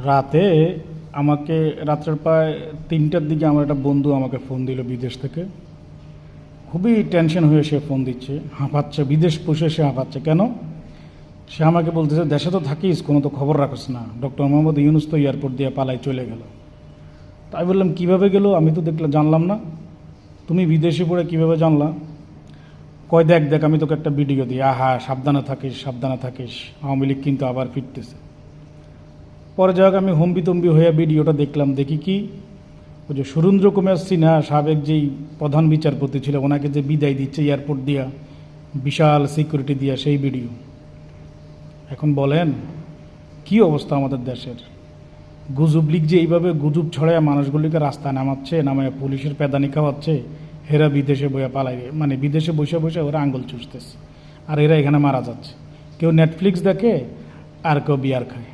রাতে আমাকে রাত্রের প্রায় ৩টার দিকে আমার একটা বন্ধু আমাকে ফোন দিল বিদেশ থেকে। খুবই টেনশন হয়ে সে ফোন দিচ্ছে, হাঁপাচ্ছে, বিদেশ বসে সে হাঁপাচ্ছে। কেন? সে আমাকে বলতেছে, দেশে তো থাকিস, কোনো তো খবর রাখিস না, ডক্টর মোহাম্মদ ইউনূস তো এয়ারপোর্ট দিয়ে পালাই চলে গেল। তাই বললাম, কীভাবে গেল? আমি তো জানলাম না। তুমি বিদেশে পড়ে কীভাবে জানলা? কয়, দেখ দেখ, আমি তোকে একটা ভিডিও দিই। আহা, সাবধানে থাকিস, সাবধানে থাকিস, আওয়ামী লীগ কিন্তু আবার ফিরতেছে। পরে যাক আমি হম্বিতম্বি হয়ে ভিডিওটা দেখলাম। দেখি কি, ওই যে সুরেন্দ্র কুমার সিনহা সাবেক যেই প্রধান বিচারপতি ছিল, ওনাকে যে বিদায় দিচ্ছে এয়ারপোর্ট দিয়া, বিশাল সিকিউরিটি দিয়া, সেই ভিডিও। এখন বলেন কি অবস্থা আমাদের দেশের? গুজব লীগ যে এইভাবে গুজব ছড়ায় মানুষগুলিকে রাস্তায় নামাচ্ছে, নামায় পুলিশের পেদানি খাওয়াচ্ছে, হেরা বিদেশে বইয়া পালাই, মানে বিদেশে বসে বসে ওরা আঙ্গুল চুষতেছে, আর এরা এখানে মারা যাচ্ছে। কেউ নেটফ্লিক্স দেখে, আর কেউ বিয়ার খায়।